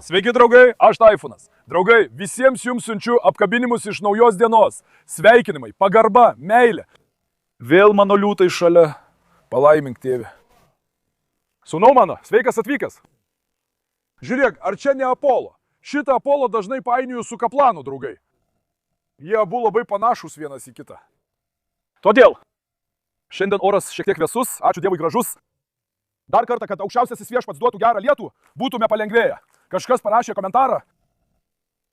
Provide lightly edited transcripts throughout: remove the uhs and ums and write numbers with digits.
Sveiki, draugai, aš Taifunas. Draugai, visiems jums siunčiu apkabinimus iš naujos dienos. Sveikinimai, pagarba, meilė. Vėl mano liūtai šalia. Palaimink, tėve. Sūnau mano, sveikas atvykęs. Žiūrėk, ar čia ne Apolo? Šitą Apolo dažnai painioju su Kaplanu, draugai. Jie abu labai panašus vienas į kitą. Todėl, šiandien oras šiek tiek vėsus, ačiū Dievui gražus. Dar kartą, kad aukščiausiasis viešpats duotų gerą lietų, būtume palengvėję. Kažkas parašė komentarą.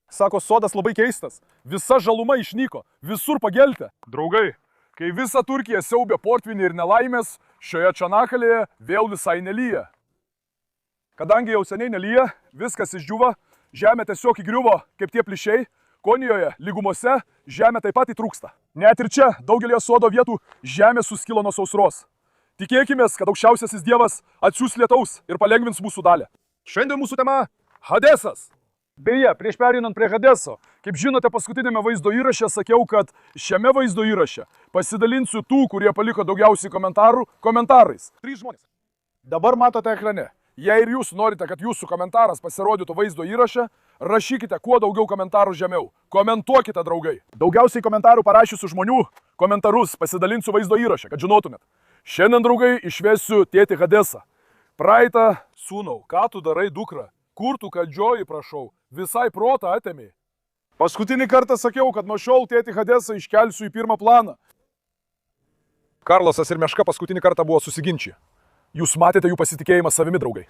Sako, sodas labai keistas. Visa žaluma išnyko. Visur pageltė. Draugai, kai visa Turkija siaubė potvynį ir nelaimės, šioje Čanakalėje vėl visai nelyja. Kadangi jau seniai nelyja, viskas išdžiuvo, žemė tiesiog įgriuvo kaip tie plyšiai, Konijoje, lygumose, žemė taip pat įtrūksta. Net ir čia, daugelėje sodo vietų, žemė suskilo nuo sausros. Tikėkimės, kad aukščiausiasis Dievas atsiųs lietaus ir palengvins mūsų dalę. Šiandien mūsų tema – Hadesas. Beje, prieš pereinant prie Hadeso, kaip žinote, paskutinėme vaizdo įraše sakiau, kad šiame vaizdo įraše pasidalinsiu tų, kurie paliko daugiausiai komentarų, komentarais. 3 žmonės. Dabar matote ekrane. Jei ir jūs norite, kad jūsų komentaras pasirodytų vaizdo įraše, rašykite kuo daugiau komentarų žemiau. Komentuokite, draugai. Daugiausiai komentarų parašysiu žmonių komentarus pasidalinsiu vaizdo įraše, kad žinotumėt. Šiandien, draugai, išvesiu tėtį Hadesą. Praeitą, sūnau, ką tu darai, dukra? Kur tu kadžioji, prašau? Visai protą atėmė. Paskutinį kartą sakiau, kad nuo šiol tėtį Hadesą iškelsiu į pirmą planą. Karlasas ir Meška paskutinį kartą buvo susiginčiję. Jūs matėte jų pasitikėjimą savimi, draugai.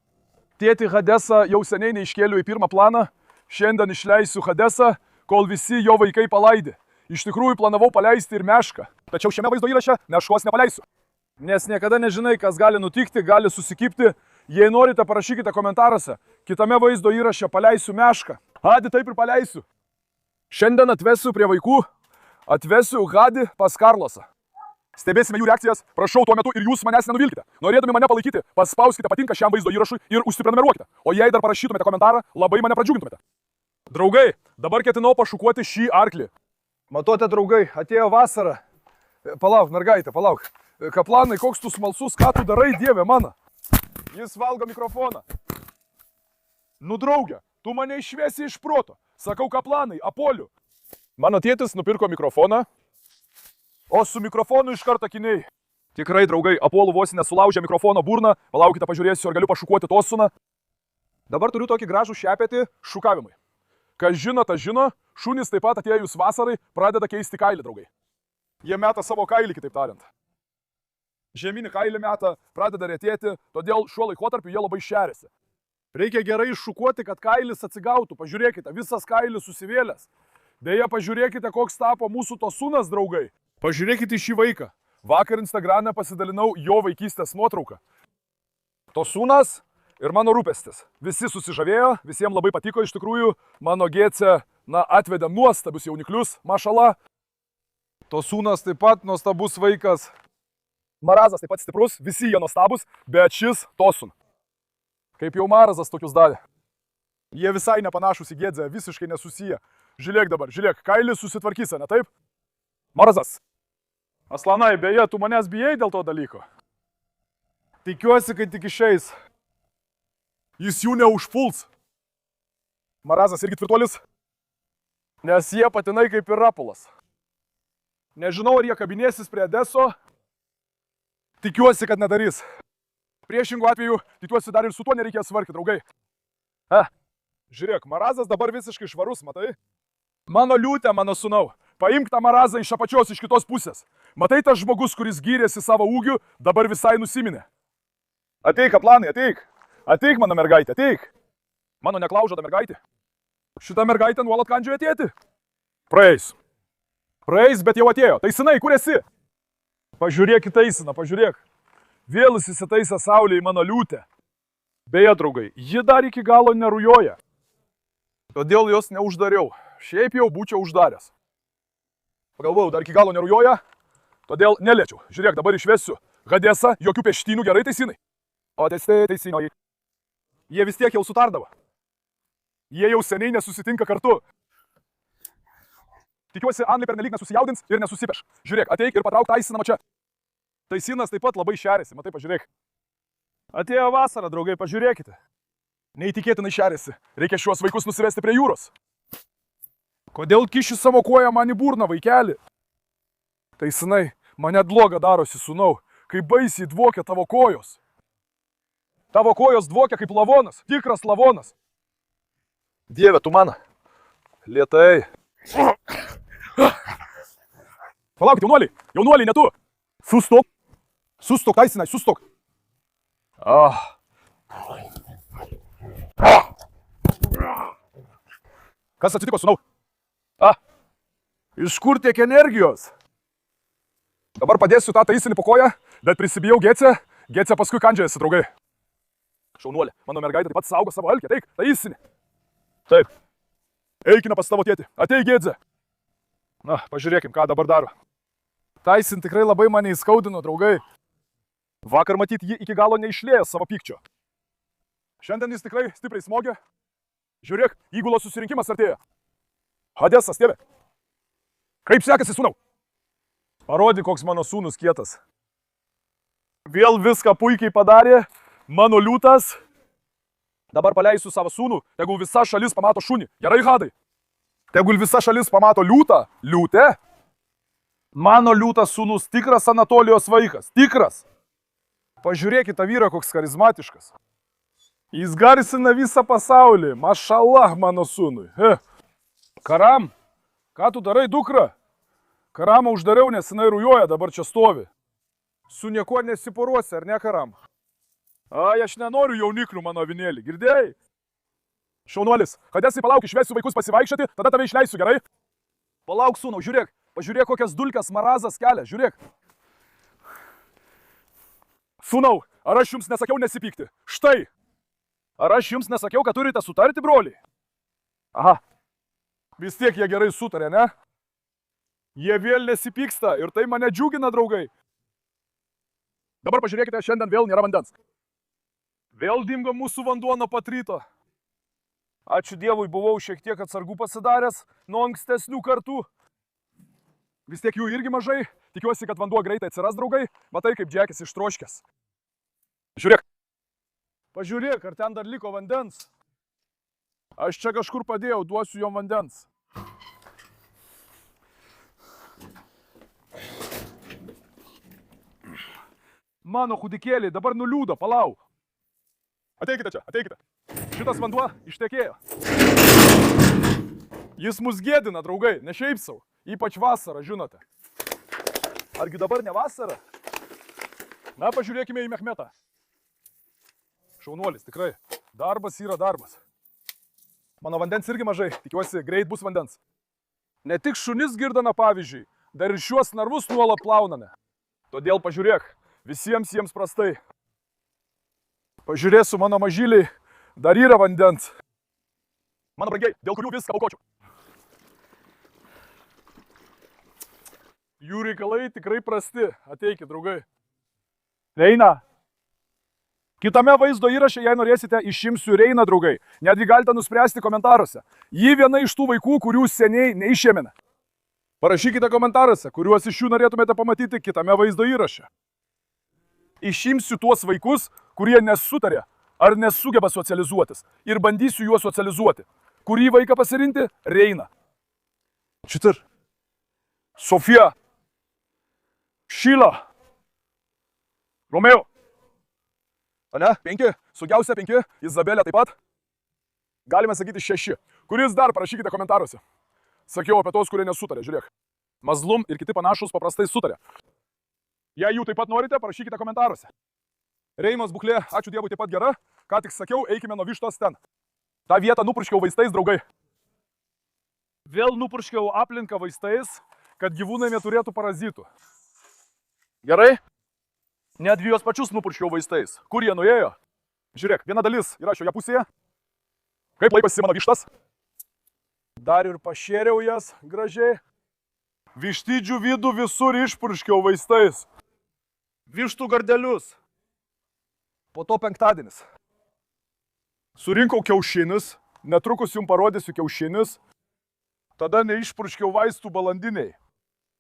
Tėtį Hadesą jau seniai neiškėliu į pirmą planą. Šiandien išleisiu Hadesą, kol visi jo vaikai palaidė. Iš tikrųjų planavau paleisti ir Mešką. Tačiau šiame vaizdo įraše Meškos nepaleisiu. Nes niekada nežinai, kas gali nutikti, gali susikibti. Jei norite, parašykite komentaruose. Kitame vaizdo įraše paleisiu Mešką. Hadį taip ir paleisiu. Šiandien atvesiu prie vaikų. Atvesiu Hadį pas Karlosą. Stebėsime jų reakcijas. Prašau, tuo metu ir jūs manęs nenuvilkite. Norėdami mane palaikyti, paspauskite patinka šiam vaizdo įrašui ir užsiprenumeruokite. O jei dar parašytumėte komentarą, labai mane pradžiugintumėte. Draugai, dabar ketinau pašukuoti šį arklį. Matote, draugai, atėjo vasara. Palauk, mergaitė, palauk. Kaplanai, koks tu smalsus, ką tu darai, Dieve mano? Jis valgo mikrofoną. Nu, draugė, tu mane išvesi iš proto. Sakau, Kaplanai, Apoliu. Mano tėtis nupirko mikrofoną. O su mikrofonu iškart akiniai. Tikrai, draugai, Apolų vos nesulaužė mikrofono burną. Palaukite, pažiūrėsiu, ar galiu pašukuoti tosuną. Dabar turiu tokį gražų šepetį šukavimui. Kas žino, tas žino, šunys taip pat atėjus vasarai pradeda keisti kailį, draugai. Jie meta savo kailį, kitaip tariant. Žeminį kailį meta, pradeda retėti, todėl šiuo laikotarpiu jie labai šeriasi. Reikia gerai iššukuoti, kad kailis atsigautų. Pažiūrėkite, visas kailis susivėlęs. Beje, pažiūrėkite, koks tapo mūsų tosunas, draugai. Pažiūrėkite į šį vaiką. Vakar Instagrame pasidalinau jo vaikystės nuotrauką. Tosunas ir mano rūpestis. Visi susižavėjo, visiems labai patiko iš tikrųjų. Mano gėcė, atvedė nuostabius jauniklius, mašala. Tosunas taip pat nuostabus vaikas. Marazas taip pat stiprus, visi jie nuostabus, bet šis Tosun. Kaip jau Marazas tokius davė. Jie visai nepanašus į Gėdzę, visiškai nesusiję. Žiūrėk dabar, žiūrėk, kailis susitvarkysi, ne taip? Marazas. Aslanai, beje, tu manęs bijai dėl to dalyko. Tikiuosi, kai tik išeis. Jis jų neužpuls. Marazas irgi tvirtuolis. Nes jie patinai kaip ir Rapolas. Nežinau, ar jie kabinėsis prie Hadeso. Tikiuosi, kad nedarys. Priešingų atveju, tikiuosi, dar ir su tuo nereikės svarkti, draugai. Žiūrėk, Marazas dabar visiškai švarus, matai? Mano liūtė, mano sūnau. Paimk tą Marazą iš apačios, iš kitos pusės. Matai, tas žmogus, kuris gyrėsi savo ūgiu, dabar visai nusiminė. Ateik, Kaplanai, ateik. Ateik, mano mergaitė, ateik. Mano neklaužada mergaitė. Šita mergaitė nuolat kandžioja tėtį. Praeis. Praeis, bet jau atėjo. Taisinai, kur esi? Pažiūrėk į Taisiną, pažiūrėk. Vėl įsitaisė saulė į mano liūtę. Beje, draugai, ji dar iki galo nerujoja. Todėl jos neuždariau. Šiaip jau būčiau uždaręs. Pagalvojau, dar iki galo nerujoja, todėl neliečiau. Žiūrėk, dabar išvesiu Hadesą, jokių peštynų, gerai, Taisinai. O Taisinai. Jie vis tiek jau sutardavo. Jie jau seniai nesusitinka kartu. Tikiuosi, Anli pernelyg nesusijaudins ir nesusipeš. Žiūrėk, ateik ir patrauk Taisiną čia. Taisinas taip pat labai šeriasi, matai, pažiūrėk. Atėjo vasara, draugai, pažiūrėkite. Neįtikėtinai šeriasi. Reikia šiuos vaikus nusivesti prie jūros. Kodėl kiši savo koją man į burną, vaikeli? Tai senai, mane bloga darosi, sūnau, kai baisiai dvokia tavo kojos. Tavo kojos dvokia kaip lavonas, tikras lavonas. Dieve, tu man. Lėtai. Palaukit, jaunuoliai, ne tu. Sustok. Sustok, taisinai, sustok. Kas atsitiko, sūnau? Iš kur tiek energijos? Dabar padėsiu tą taisinį po koją, bet prisibijau Gecę. Gecę paskui kandžiajasi, draugai. Šaunuolė, mano mergaitė taip pat saugo savo alkę. Teik, taisinį. Taip. Eikime pas tavo tėtį. Atei, Gecė. Na, pažiūrėkim, ką dabar daro. Taisin tikrai labai mane įskaudino, draugai. Vakar matyt, ji iki galo neišlėjo savo pykčio. Šiandien jis tikrai stipriai smogė. Žiūrėk, įgulos susirinkimas artėja. Hadesas, tėve. Kaip sekasi, sūnau? Parodyk, koks mano sūnus kietas. Vėl viską puikiai padarė. Mano liūtas. Dabar paleisiu savo sūnų, tegul visa šalis pamato šunį. Gerai, Hadai? Tegul visa šalis pamato liūtą. Liūtė? Mano liūtas sūnus tikras Anatolijos vaikas. Tikras. Pažiūrėkit tą vyrą, koks charizmatiškas. Jis garsina visą pasaulį. Mašallah, mano sūnui. Karam, ką tu darai, dukra? Karamą uždariau, nes jinai rujoja, dabar čia stovi. Su niekuo nesiporuosi, ar ne, Karam? Ai, aš nenoriu jauniklių, mano avinėlį, girdėjai? Šaunuolis, Hadesai, palauk, išvesiu vaikus pasivaikščioti, tada tave išleisiu, gerai? Palauk, sūnau, žiūrėk, pažiūrėk, kokias dulkes marazas kelia, žiūrėk. Sūnau, ar aš jums nesakiau nesipykti? Štai. Ar aš jums nesakiau, kad turite sutarti, broliai? Aha. Vis tiek jie gerai sutarė, ne? Jie vėl nesipyksta ir tai mane džiugina, draugai. Dabar pažiūrėkite, šiandien vėl nėra vandens. Vėl dingo mūsų vanduo nuo pat ryto. Ačiū Dievui, buvau šiek tiek atsargų pasidaręs nuo ankstesnių kartų. Vis tiek jų irgi mažai. Tikiuosi, kad vanduo greitai atsiras, draugai. Matai, kaip Džekis ištroškęs. Žiūrėk. Pažiūrėk, ar ten dar liko vandens. Aš čia kažkur padėjau, duosiu jom vandens. Mano kūdikėliai dabar nuliūdo, palauk. Ateikite čia, ateikite. Šitas vanduo ištekėjo. Jis mus gėdina, draugai, ne šiaip sau. Ypač vasarą, žinote. Argi dabar ne vasara? Na, pažiūrėkime į Mehmetą. Šaunuolis, tikrai. Darbas yra darbas. Mano vandens irgi mažai. Tikiuosi, greit bus vandens. Ne tik šunis girdana, pavyzdžiui, dar ir šiuos narvus nuolat plauname. Todėl pažiūrėk, visiems jiems prastai. Pažiūrėsiu, mano mažyliai, dar yra vandens. Mano brangiai, dėl kurių viską aukočiau. Jų reikalai tikrai prasti. Ateikit, draugai. Reina. Kitame vaizdo įraše, jei norėsite, išimsiu Reiną, draugai. Netgi galite nuspręsti komentaruose. Ji viena iš tų vaikų, kurių seniai neišėmėme. Parašykite komentaruose, kuriuos iš jų norėtumėte pamatyti kitame vaizdo įraše. Išimsiu tuos vaikus, kurie nesutarė ar nesugeba socializuotis. Ir bandysiu juos socializuoti. Kurį vaiką pasirinkti? Reiną. Čitr. Sofija. Šyla. Romeo. Ane? 5. Sugiausia 5. Izabelė taip pat. Galime sakyti 6. Kuris dar? Parašykite komentaruose. Sakiau apie tos, kurie nesutarė. Žiūrėk. Mazlum ir kiti panašus paprastai sutarė. Jei jų taip pat norite, parašykite komentaruose. Reinos būklė, ačiū Dievui, taip pat gera. Ką tik sakiau, eikime nuo vištos ten. Ta vietą nupurškiau vaistais, draugai. Vėl nupurškiau aplinką vaistais, kad gyvūnai neturėtų parazitų. Gerai? Net juos pačius nupurškiau vaistais. Kur jie nuėjo? Žiūrėk, viena dalis yra šioje pusėje. Kaip laikosi mano vištas? Dar ir pašėriau jas gražiai. Vištydžių vidų visur išpurškiau vaistais. Vištų gardelius. Po to penktadienis. Surinkau kiaušinius. Netrukus jums parodysiu kiaušinius. Tada neišpurškiau vaistų balandiniai.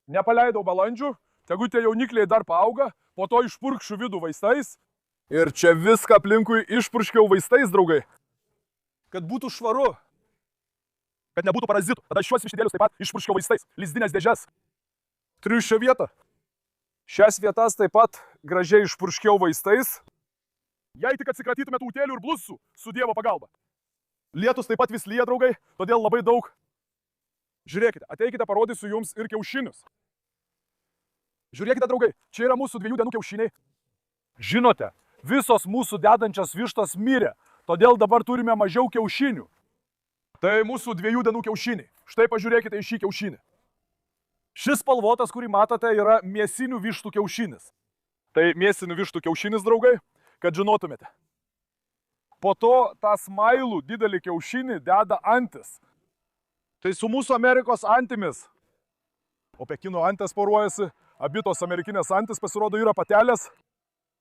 Nepaleidau balandžių. Tegu tie jaunikliai dar paauga. Po to išpurkšiu vidų vaistais. Ir čia viską aplinkui išpurškiau vaistais, draugai. kad būtų švaru, kad nebūtų parazitų. Tada šiuos vištidėlius taip pat išpurškiau vaistais, lizdinės dėžes. Triušio vietą. Šias vietas taip pat gražiai išpurškiau vaistais. Jei tik atsikratytumėt utėlių ir blusų su Dievo pagalba. Lietus taip pat vis lyja, draugai, todėl labai daug. Žiūrėkite, ateikite, parodysiu jums ir kiaušinius. Žiūrėkite, draugai, čia yra mūsų 2 dienų kiaušiniai. Žinote, visos mūsų dedančios vištos mirė, todėl dabar turime mažiau kiaušinių. Tai mūsų 2 dienų kiaušiniai. Štai pažiūrėkite į šį kiaušinį. Šis spalvotas, kurį matote, yra mėsinių vištų kiaušinis. Tai mėsinių vištų kiaušinis, draugai, kad žinotumėte. Po to tą smailų didelį kiaušinį deda antis. Tai su mūsų Amerikos antimis. O Pekino antis poruojasi, abitos amerikinės antis pasirodo yra patelės.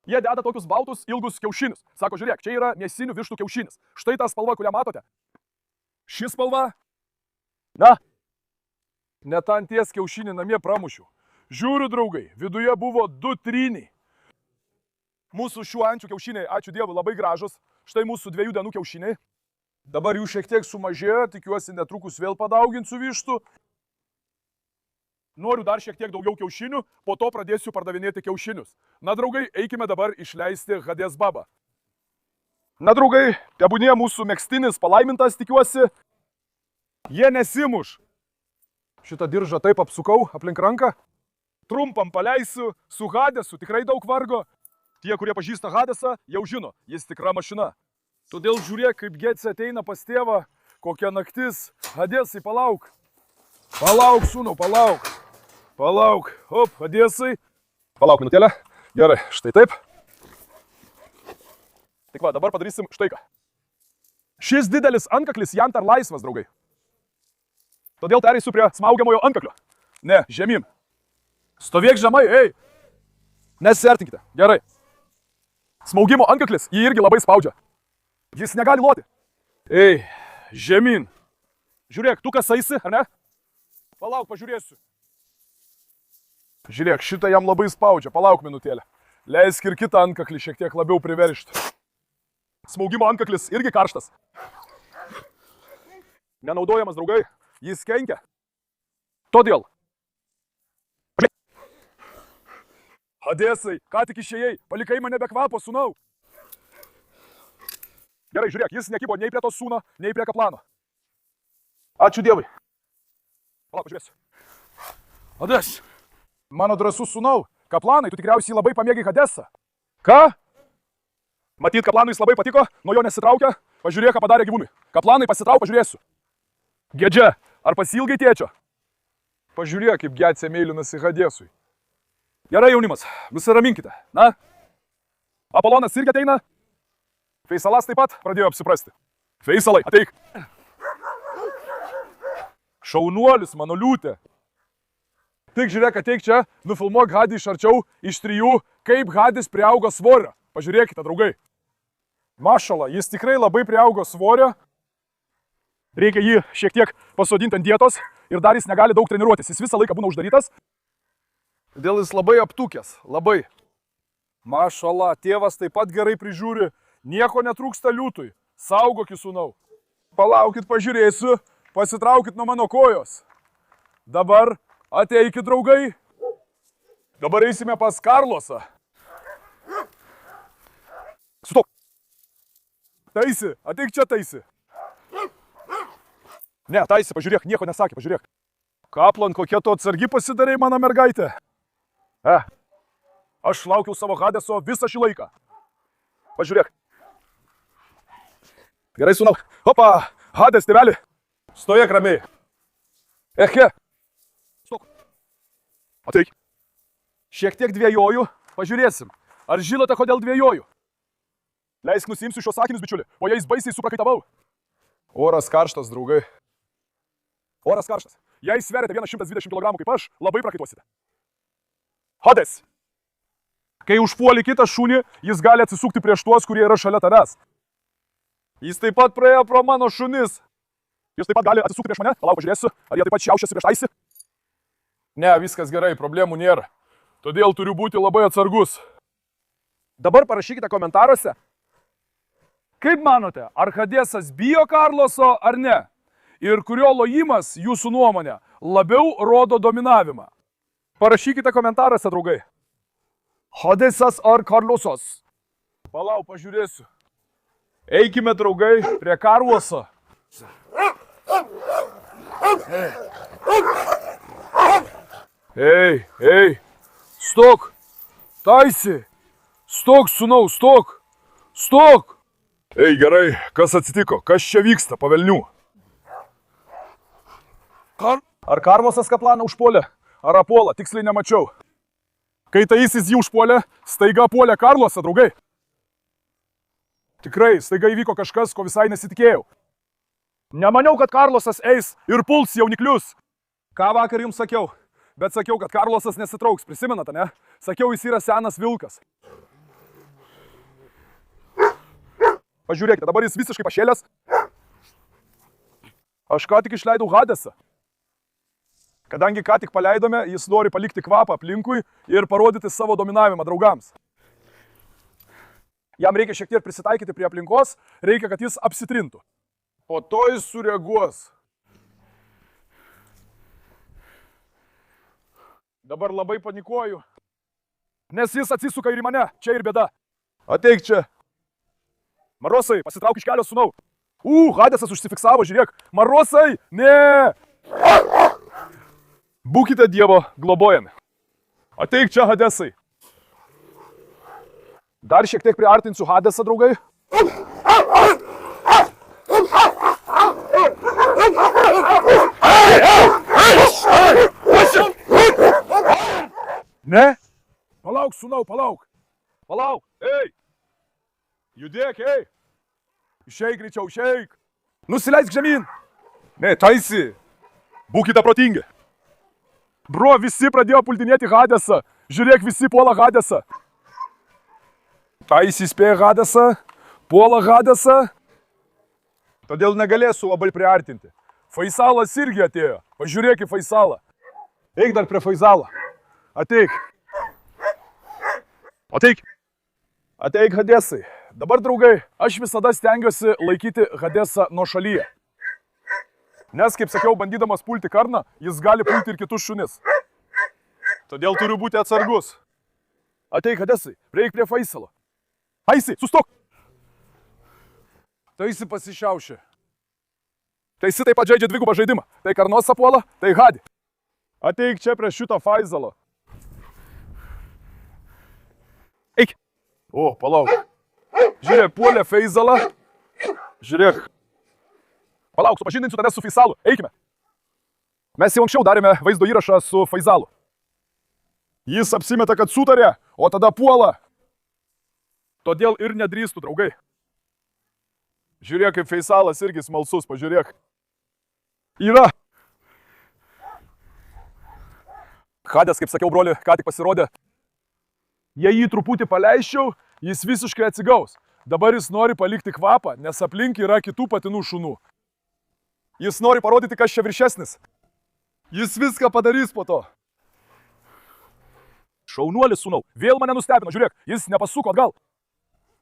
Jie deda tokius baltus ilgus kiaušinius. Sako, žiūrėk, čia yra mėsinių vištų kiaušinis. Štai ta spalva, kurią matote. Ši spalva. Na, net anties kiaušinį namie pramušiau. Žiūriu, draugai, viduje buvo 2 tryniai. Mūsų šių ančių kiaušiniai, ačiū Dievui, labai gražus. Štai mūsų 2 dienų kiaušiniai. Dabar jų šiek tiek sumažėjo, tikiuosi netrukus vėl padauginsiu vištų. Noriu dar šiek tiek daugiau kiaušinių, po to pradėsiu pardavinėti kiaušinius. Na, draugai, eikime dabar išleisti Hades babą. Na, draugai, tebūnie mūsų megztinis palaimintas, tikiuosi. Jie nesimuš. Šitą diržą taip apsukau aplink ranką. Trumpam paleisiu, su Hadesu tikrai daug vargo. Tie, kurie pažįsta Hadesą, jau žino, jis tikra mašina. Todėl žiūrėk, kaip Getsė ateina pas tėvą, kokia naktis. Hadesai, palauk. Palauk, sūnau, palauk. Palauk. Hop, Hadesai. Palauk minutėlę. Gerai, štai taip. Tik va, dabar padarysim štai ką. Šis didelis antkaklis jam dar laisvas, draugai. Todėl pereisiu prie smaugiamojo antkaklio. Ne, žemyn. Stovėk žemai, ei. Nesiartinkite. Gerai. Smaugimo antkaklis jį irgi labai spaudžia. Jis negali loti. Ei, žemyn. Žiūrėk, tu kasaisi, ar ne? Palauk, pažiūrėsiu. Žiūrėk, šitą jam labai spaudžia. Palauk minutėlę. Leisk ir kitą antkaklį šiek tiek labiau priveršti. Smaugimo antkaklis irgi karštas. Nenaudojamas, draugai. Jis kenkia. Todėl. Hadesai, ką tik išėjai, palikai mane be kvapo, sūnau. Gerai, žiūrėk, jis nekibo nei prie to sūno, nei prie kaplano. Ačiū Dievui. Palauk, pažiūrėsiu. Hades, mano drąsus sūnau, kaplanai, tu tikriausiai labai pamėgai Hadesą. Ką? Matyt, kaplanui jis labai patiko, nuo jo nesitraukia. Pažiūrėk, ką padarė gyvūnui. Kaplanai, pasitrauk, pažiūrėsiu. Gedžia, ar pasilgai tėčio? Pažiūrėk, kaip Getsė meilinasi Hadesui. Gerai, jaunimas, nusiraminkite. Na? Apolonas irgi ateina. Feisalas taip pat pradėjo apsiprasti. Feisalai, ateik. Šaunuolis, mano liūtė. Tik žiūrėk, ateik čia, nufilmuok Hadį iš arčiau, iš 3, kaip Hadis priaugo svorio. Pažiūrėkite, draugai. Mašala, jis tikrai labai priaugo svorio. Reikia jį šiek tiek pasodinti ant dietos ir dar jis negali daug treniruotis. Jis visą laiką būna uždarytas. Todėl jis labai aptukęs, labai. Mašala, tėvas taip pat gerai prižiūri, nieko netrūksta liūtui. Saugokit, sūnau. Palaukit, pažiūrėsiu, pasitraukit nuo mano kojos. Dabar ateikit, draugai. Dabar eisime pas Karlosą. Sustok. Taisi, ateik čia, Taisi. Ne, Taisi, pažiūrėk, nieko nesakė, pažiūrėk. Kaplan, kokia tu atsargi pasidarei, mano mergaitė. Aš laukiau savo Hadeso visą šį laiką. Pažiūrėk. Gerai, sūnau. Opa, Hades, tėveli. Stovėk ramiai. Eche. Stok. Ateik. Šiek tiek dvėjoju. Pažiūrėsim. Ar žinote, kodėl dvėjoju? Leisk nusiimsiu šios sakinius, bičiuli. Po jais baisiai suprakaitavau. Oras karštas, draugai. Oras karštas. Jei sveriate 120 kg kaip aš, labai prakaituosite. Hades. Kai užpuoli kitą šunį, jis gali atsisukti prieš tuos, kurie yra šalia tavęs. Jis taip pat praėjo pro mano šunis. Jis taip pat gali atsisukti prieš mane. Palauk, pažiūrėsiu, ar jie taip pat šiaušiasi prieš Taisi. Ne, viskas gerai, problemų nėra. Todėl turiu būti labai atsargus. Dabar parašykite komentaruose, Kaip manote, ar Hadesas bijo Karloso ar ne? Ir kurio lojimas, jūsų nuomonė, labiau rodo dominavimą? Parašykite komentaruose, draugai. Hadesas ar Karlosas? Palauk, pažiūrėsiu. Eikime, draugai, prie Karloso. Ei, stok, Taisi, stok, sūnau, stok. Ei, gerai, kas atsitiko, kas čia vyksta, pavelnių? Ar Karlosas kaplaną užpuolė, ar apuolą, tiksliai nemačiau. Kai Taisis jį užpuolė, staiga puolė Karlosą, draugai. Tikrai, staiga įvyko kažkas, ko visai nesitikėjau. Nemaniau, kad Karlosas eis ir puls jauniklius. Ką vakar jums sakiau? Bet sakiau, kad Karlosas nesitrauks, prisimenate, ne? Sakiau, jis yra senas vilkas. Pažiūrėkite, dabar jis visiškai pašėlęs. Aš ką tik išleidau Hadesą. Kadangi ką tik paleidome, jis nori palikti kvapą aplinkui ir parodyti savo dominavimą draugams. Jam reikia šiek tiek prisitaikyti prie aplinkos, reikia, kad jis apsitrintų. Po to jis sureaguos. Dabar labai panikuoju, nes jis atsisuka ir į mane, čia ir bėda. Ateik čia. Marosai, pasitrauk iš kelio, sūnau. Hadesas užsifiksavo, žiūrėk. Marosai, ne. Būkite Dievo globojami. Ateik čia, Hadesai. Dar šiek tiek priartinsiu Hadesą, draugai. Ne? Palauk, sūnau, palauk. Palauk, ei. Judėk, ei. Išeik greičiau, išeik. Nusileisk žemyn. Ne, Taisi. Būkite protingi. Bro, visi pradėjo puldinėti Hadesą. Žiūrėk, visi puola Hadesą. Taisi spėja Hadesą, puola Hadesą. Todėl negalėsiu labai priartinti. Faisalas irgi atėjo. Pažiūrėk į Faisalą. Eik dar prie Faisalo. Ateik. Ateik. Ateik, Hadesai. Dabar, draugai, aš visada stengiuosi laikyti Hadesą nuošalyje. Nes, kaip sakiau, bandydamas pulti Karną, jis gali pulti ir kitus šunis. Todėl turiu būti atsargus. Ateik, Hadesai, prieik prie Faisalo. Taisi, sustok. Taisi pasišiaušė. Taisi taip pat žaidžia dvigubą žaidimą. Tai Karnos apuola, tai Hadi. Ateik čia prie šito Faisalo. Eik. O, palauk. Žiūrėk, puolė Faisalą. Žiūrėk. Palauk, supažindinsiu tave su Faisalu. Eikime. Mes jau anksčiau darėme vaizdo įrašą su Faisalu. Jis apsimeta, kad sutarė, o tada puola. Todėl ir nedrįstų, draugai. Žiūrėk, kaip Faisalas irgi smalsus, pažiūrėk. Yra. Hades, kaip sakiau, broli, ką tik pasirodė. Jei jį truputį paleisčiau, jis visiškai atsigaus. Dabar jis nori palikti kvapą, nes aplink yra kitų patinų šunų. Jis nori parodyti, kas čia viršesnis. Jis viską padarys po to. Šaunuolis, sūnau, vėl mane nustebino, žiūrėk, jis nepasuko atgal.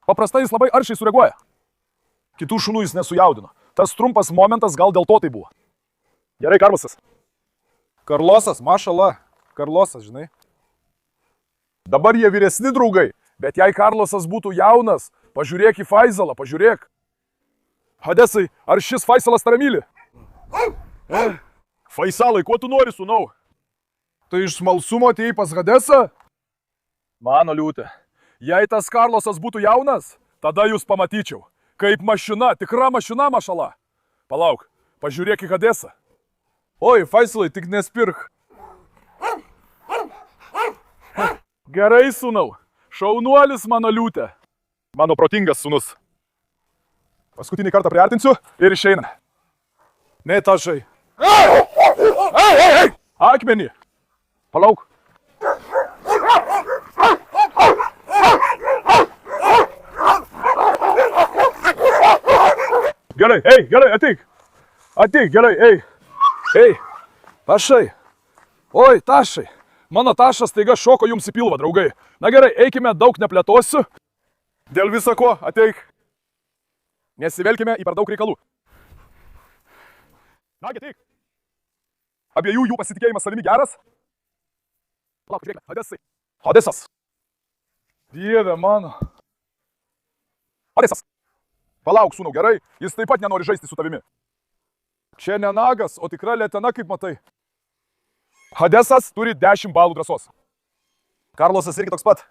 Paprastai jis labai aršiai sureaguoja. Kitų šunų jis nesujaudino. Tas trumpas momentas gal dėl to tai buvo. Gerai, Karlosas. Karlosas, mašala. Karlosas, žinai. Dabar jie vyresni draugai, bet jei Karlosas būtų jaunas, pažiūrėk į Faisalą, pažiūrėk. Hadesai, ar šis Faisalas tave myli? Faisalai, ko tu nori, sūnau? Tai iš smalsumo atėjai pas Hadesą? Mano liūtė, jei tas Karlosas būtų jaunas, tada jūs pamatyčiau. Kaip mašina, tikra mašina, mašala. Palauk, pažiūrėk į Hadesą. Oi, Faisalai, tik nespirk. Gerai, sūnau. Šaunuolis mano liūtė. Mano protingas sūnus. Paskutinį kartą priartinsiu ir išeina. Ne, tašai. Ei! Akmenį. Palauk. Gerai, gerai, ateik. Ateik, gerai, ei. Tašai. Oi, tašai. Mano tašas taiga šoko jums į pilvą, draugai. Na gerai, eikime, daug neplėtosiu. Dėl viso ko, ateik. Nesivelkime į per daug reikalų. Nagi, teik. Abiejų jų pasitikėjimas savimi geras? Palauk, žiūrėk, Hadesai. Hadesas. Dieve mano. Hadesas. Palauk, sūnau, gerai, jis taip pat nenori žaisti su tavimi. Čia ne nagas, o tikra letena, kaip matai. Hadesas turi 10 balų drąsos. Karlosas irgi toks pat.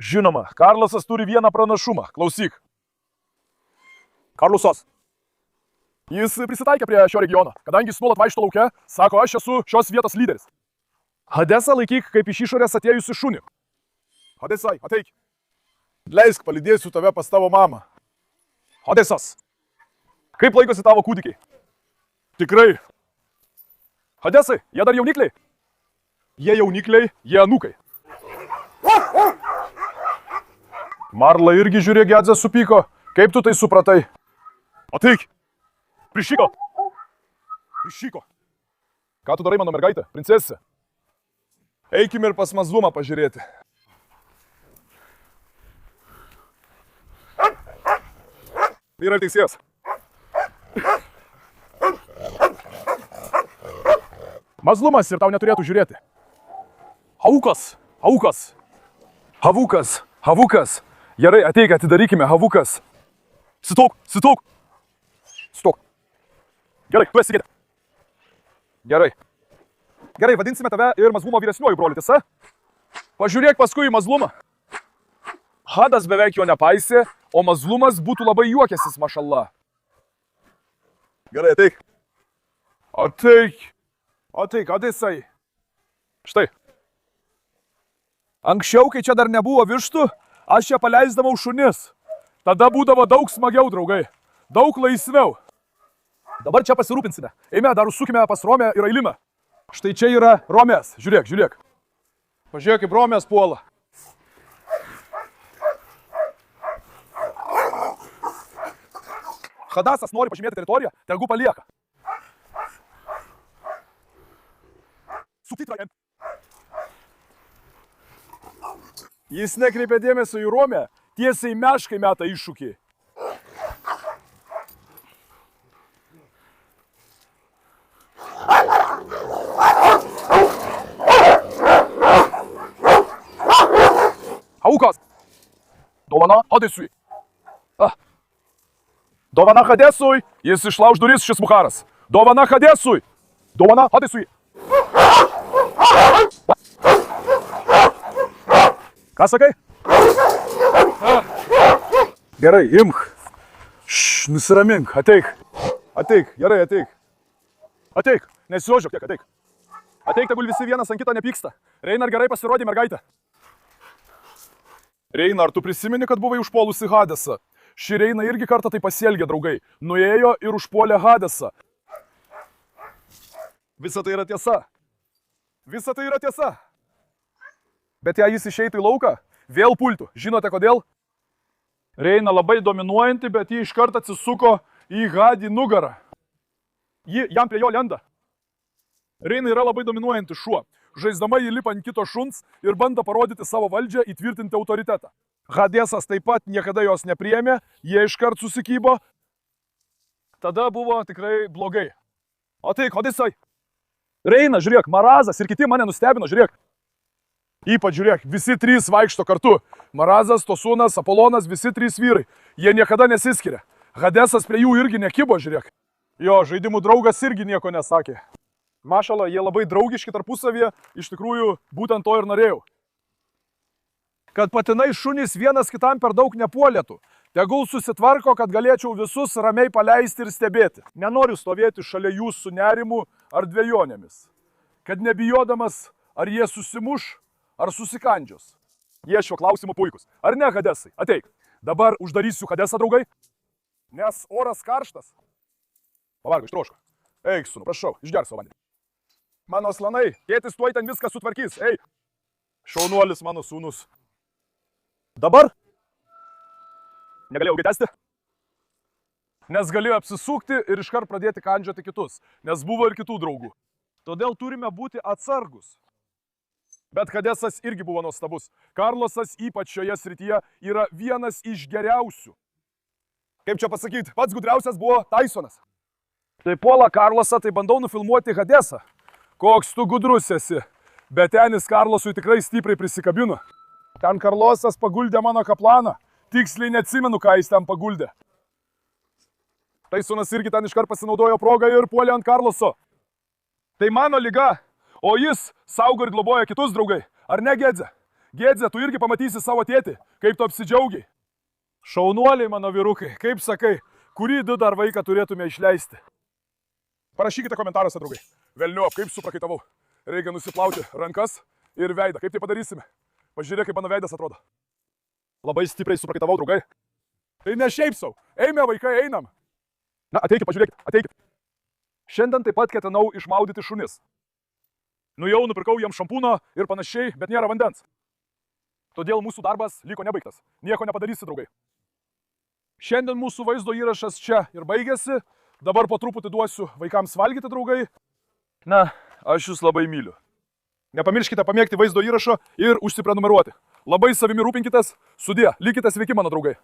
Žinoma, Karlosas turi vieną pranašumą. Klausyk. Karlosas. Jis prisitaikė prie šio regiono, kadangi jis nuolat vaikšto lauke, sako, aš esu šios vietos lyderis. Hadesą laikyk kaip iš išorės atėjusi šunį. Hadesai, ateik. Leisk, palydėsiu tave pas tavo mamą. Hadesas. Kaip laikosi tavo kūdikiai? Tikrai. Hadesai, jie dar jaunikliai? Jie jaunikliai, jie anūkai. Marla irgi žiūrė, Gedzė supyko. Kaip tu tai supratai? Ateik. Prišyko. Prišyko. Ką tu darai, mano mergaitė, princesė? Eikime ir pas Mazlumą pažiūrėti. Yra teisėjas. Mazlumas ir tau neturėtų žiūrėti. Haukas. Haukas. Havukas. Havukas. Gerai, ateik, atidarykime, Havukas. Stok. Stok. Stok. Gerai, tu esi gėdė. Gerai. Gerai, vadinsime tave ir Mazlumo vyresniuoju broliu, tiesa? Pažiūrėk paskui į Mazlumą. Hadas beveik jo nepaisė, o Mazlumas būtų labai juokęsis, mašallah. Gerai, ateik. Ateik. Ateik, Hadesai. Štai. Anksčiau, kai čia dar nebuvo vištų, aš čia paleisdavau šunis. Tada būdavo daug smagiau, draugai. Daug laisviau. Dabar čia pasirūpinsime. Eime, dar užsukime pas Romę ir Ailimą. Štai čia yra Romės. Žiūrėk, žiūrėk. Pažiūrėk, kaip Romės puola. Hadasas nori pažymėti teritoriją, tegu palieka. Subtitrai. Jis nekreipia dėmesio į Romę, tiesiai meškai meta iššūkį. Haukas. Dovana Hadesui. Dovana Hadesui. Jis išlauž duris, šis mucharas. Dovana Hadesui. Dovana Hadesui. Ką sakai? Gerai, imk. Nusiramink, ateik. Ateik, gerai, ateik. Ateik, nesiožiok tiek, ateik. Ateik, tegul visi vienas ant kitą nepyksta. Reinar gerai pasirodė, mergaitė. Reinar, tu prisimeni, kad buvai užpuolusi Hadesą? Ši Reina irgi kartą tai pasielgė, draugai. Nuėjo ir užpuolė Hadesą. Visa tai yra tiesa. Visa tai yra tiesa. Bet jei jis išeitų į lauką, vėl pultų. Žinote kodėl? Reina labai dominuojanti, bet ji iškart atsisuko į Hadį nugarą. Ji jam prie jo lenda. Reina yra labai dominuojanti šuo. Žaisdama jį lipa ant kito šuns ir bando parodyti savo valdžią, įtvirtinti autoritetą. Hadesas taip pat niekada jos nepriėmė, jie iškart susikybo. Tada buvo tikrai blogai. O tai, Hadesai. Reina, žiūrėk, Marazas ir kiti mane nustebino, žiūrėk. Ypač žiūrėk, visi trys vaikšto kartu. Marazas, Tosunas, Apolonas, visi trys vyrai. Jie niekada nesiskiria. Hadesas prie jų irgi nekibo, žiūrėk. Jo, žaidimų draugas irgi nieko nesakė. Mašala, jie labai draugiški tarpusavyje, iš tikrųjų būtent to ir norėjau. Kad patinai šunys vienas kitam per daug nepuolėtų. Tegul susitvarko, kad galėčiau visus ramiai paleisti ir stebėti. Nenoriu stovėti šalia jų su nerimu ar dvejonėmis. Kad nebijodamas, ar jie susimuš, ar susikandžios. Jie šiuo klausimu puikus. Ar ne, Hadesai? Ateik. Dabar uždarysiu Hadesą, draugai, nes oras karštas. Pavargo, ištroško. Eik, sūnų, prašau, išgerk savo vandenį. Mano slanai, tėtis tuoj ten viską sutvarkys. Ei, šaunuolis mano sūnus. Dabar negalėjau tęsti, nes galėjau apsisukti ir iškart pradėti kandžioti kitus, nes buvo ir kitų draugų. Todėl turime būti atsargus. Bet Hadesas irgi buvo nuostabus. Karlosas ypač šioje srityje yra vienas iš geriausių. Kaip čia pasakyti, pats gudriausias buvo Tysonas. Tai puola Karlosą, tai bandau nufilmuoti Hadesą. Koks tu gudrus esi. Bet tenis Karlosui tikrai stipriai prisikabino. Ten Karlosas paguldė mano kaplaną. Tiksliai neatsimenu, ką jis ten paguldė. Tysonas irgi ten iškart pasinaudojo progą ir puolė ant Karloso. Tai mano liga, o jis saugo ir globoja kitus draugai. Ar ne, Gedze? Gedze, tu irgi pamatysi savo tėtį, kaip tu apsidžiaugiai. Šaunuoliai, mano vyrukai, kaip sakai, kurį du dar vaiką turėtume išleisti? Parašykite komentaruose, draugai. Velniop, kaip suprakaitavau. Reikia nusiplauti rankas ir veidą. Kaip tai padarysime? Pažiūrėk, kaip mano veidas atrodo. Labai stipriai suprakaitavau, draugai. Tai ne šiaip sau. Eime, vaikai, einam. Na, ateikit, pažiūrėkit, ateikit. Šiandien taip pat ketinau išmaudyti šunis. Nuėjau, nupirkau jiems šampūno ir panašiai, bet nėra vandens. Todėl mūsų darbas liko nebaigtas. Nieko nepadarysi, draugai. Šiandien mūsų vaizdo įrašas čia ir baigėsi. Dabar po truputį duosiu vaikams valgyti, draugai. Na, aš jūs labai myliu. Nepamirškite pamėgti vaizdo įrašo ir užsiprenumeruoti. Labai savimi rūpinkitės. Sudie, likite sveiki, mano draugai.